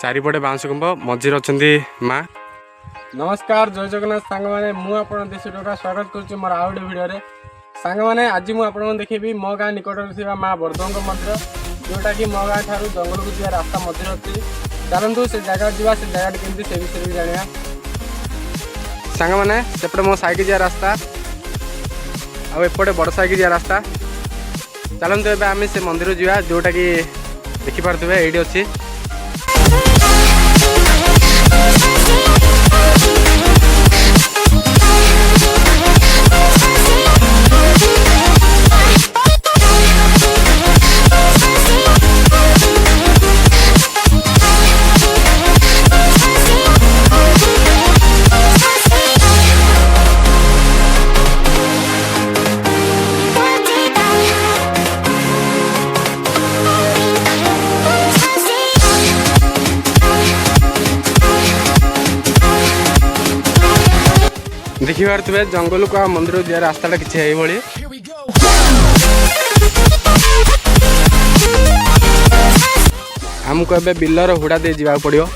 चारिपटे बाउंश कुंभ मझिर अच्छा माँ। नमस्कार जय जगन्नाथ सांग मैंने मुझे देशी टोका स्वागत करुच्ची मोर आउ गोटे भिडियो सांग मैंने आज मुझे देखी मो गाँ निकट माँ बरदंग मंदिर जोटा कि मो गाँ ठार जंगल को जा रास्ता मझे अच्छी चलतु से जगह जा से जगह केमती से विषय भी जाना सांग मैंने सेपटे मो साइक जा रास्ता आउपटे बड़ साइक जा रास्ता चलतु एवं आम से मंदिर जा जोटा कि देखिपे ये अच्छी देखी पारे जंगल को मंदिर जा रास्ता किसी भाई आमको ए बिलर हुड़ा दे जावाक पड़ो।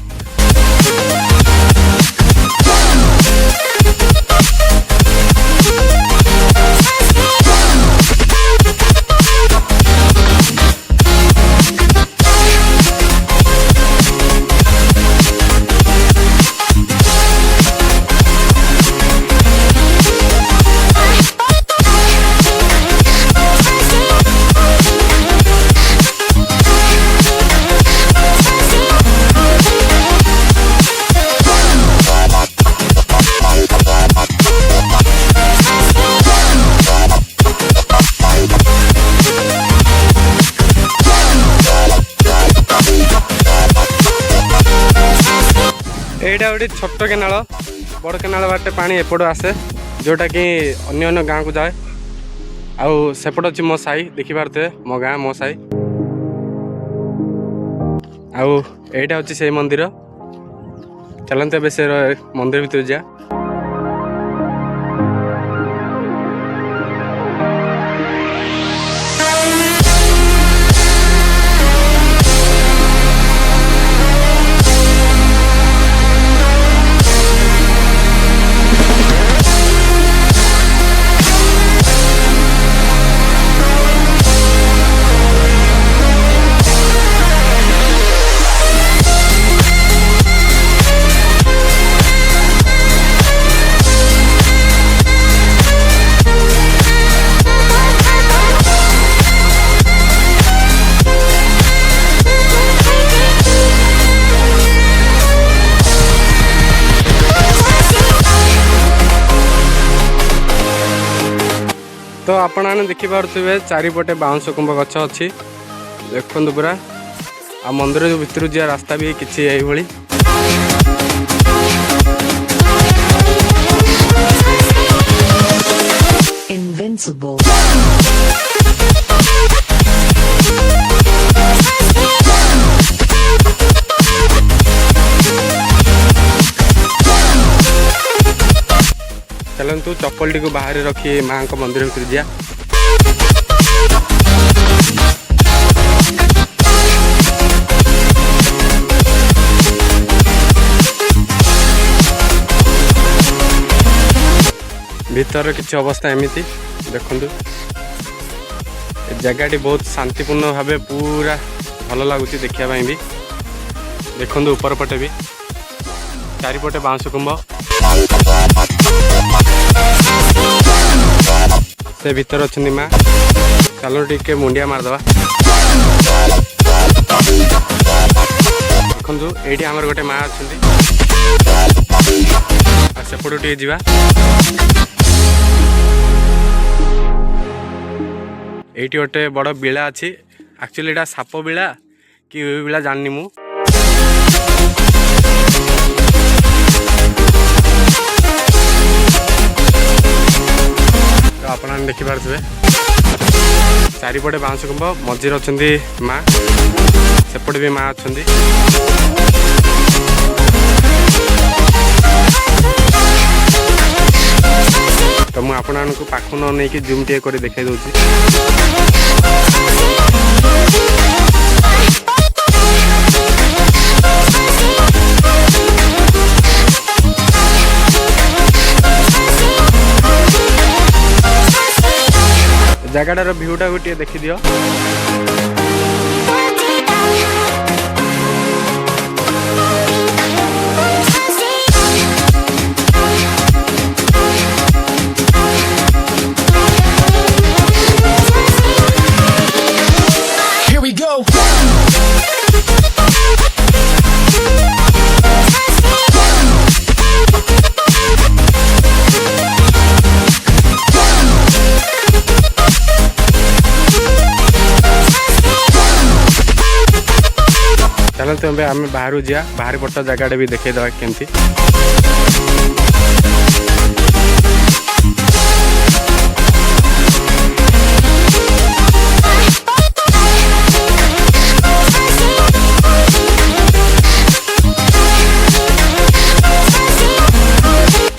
यहाँ गोटे छोट केनाल बड़ केनाल बाटे पानी एपट आसे जोटा कि अन्य गाँव को जाए आउ सेपट अच्छी मो साई देखी पारे मो गाँ मो साई आउ एटा अच्छी से मंदिर चलते ए से मंदिर भीतर जा तो आपण मैंने देखिपे चारिपटे बाउंश कुंभ गछ अच्छी देखु पूरा आ मंदिर जो भितर जा रास्ता भी किसी यही Invincible. चलतु चप्पल टी को बाहर रखी माँ को मंदिर भीतर जा भीतर किसी अवस्था एमती देखु जगह बहुत शांतिपूर्ण भाव पूरा भल लगुच देखापी भी देखु ऊपर पटे भी चारिपटे बाउंश कुंभ से भीतर अच्छा माँ चलो टे मुंडिया मारदे देखु ये आमर गोटे माँ अच्छा सेपट टे जा ये गोटे बड़ बिला अच्छी एक्चुअली यहाँ साप बिला कि बिला जाननी मु तो आप देखिपे चारिपटे बाउंश कुंभ मझिर अच्छा माँ सेपट भी माँ अच्छा तो मुझे आपण पाख न नहीं जूम टे कर देखा दूसरी ଜାଗାଟାର ଭିୟୁଟାକୁ ଟିକେ ଦେଖିଦିଅ। Here we go. ଚାଲନ୍ତୁ ଏବେ ଆମେ ବାହାରୁ ଯିବା, ବାହାରି ପଟ ଜାଗାଟା ବି ଦେଖେଇଦେବା କେମିତି।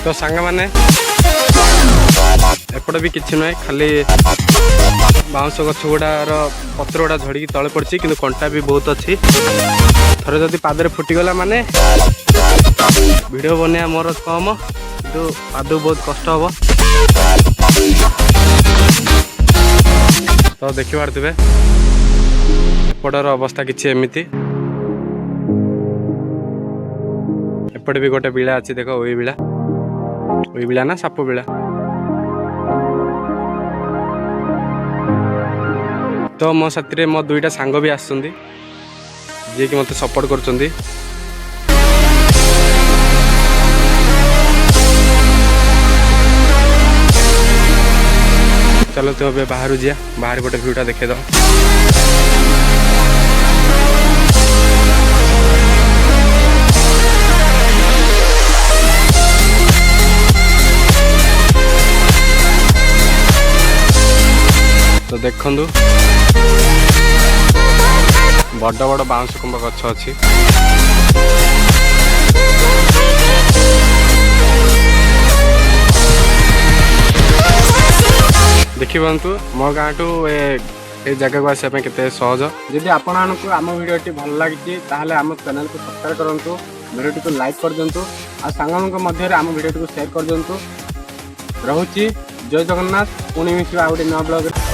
ତ ସାଙ୍ଗମାନେ ଏପଟେ ବି କିଛି ନୁହେଁ, ଖାଲି ବାଉଁଶ ଗଛ ଗୁଡ଼ାର ପତ୍ର ଗୁଡ଼ା ଝଡ଼ିକି ତଳେ ପଡ଼ିଛି, କିନ୍ତୁ କଣ୍ଟା ବି ବହୁତ ଅଛି। ଥରେ ଯଦି ପାଦରେ ଫୁଟିଗଲା ମାନେ ଭିଡ଼ିଓ ବନେଇବା ମୋର କମ୍, କିନ୍ତୁ ପାଦକୁ ବହୁତ କଷ୍ଟ ହେବ। ତ ଦେଖିପାରୁଥିବେ ଏପଟର ଅବସ୍ଥା କିଛି ଏମିତି। ଏପଟେ ବି ଗୋଟେ ବିଳା ଅଛି, ଦେଖ ଓଇ ବିଳା ନା ସାପ ବିଳା। ତ ମୋ ସାଥିରେ ମୋ ଦୁଇଟା ସାଙ୍ଗ ବି ଆସୁଛନ୍ତି, ଯିଏକି ମୋତେ ସପୋର୍ଟ କରୁଛନ୍ତି। ଚାଲନ୍ତୁ ଏବେ ବାହାରୁ ଯିବା, ବାହାରି ଗୋଟେ ଭିୟୁଟା ଦେଖେଇଦେବା। ତ ଦେଖନ୍ତୁ ବଡ଼ ବଡ଼ ବାଉଁଶ କୁମ୍ଭ ଗଛ ଅଛି। ଦେଖିପାରନ୍ତୁ ମୋ ଗାଁଠୁ ଏ ଜାଗାକୁ ଆସିବା ପାଇଁ କେତେ ସହଜ। ଯଦି ଆପଣମାନଙ୍କୁ ଆମ ଭିଡ଼ିଓଟି ଭଲ ଲାଗିଛି ତାହେଲେ ଆମ ଚ୍ୟାନେଲକୁ ସବସ୍କ୍ରାଇବ୍ କରନ୍ତୁ, ଭିଡ଼ିଓଟିକୁ ଲାଇକ୍ କରିଦିଅନ୍ତୁ, ଆଉ ସାଙ୍ଗମାନଙ୍କ ମଧ୍ୟରେ ଆମ ଭିଡ଼ିଓଟିକୁ ସେୟାର କରିଦିଅନ୍ତୁ। ରହୁଛି, ଜୟ ଜଗନ୍ନାଥ। ପୁଣି ମିଶିବା ଆଉ ଗୋଟେ ନୂଆ ବ୍ଲଗରେ।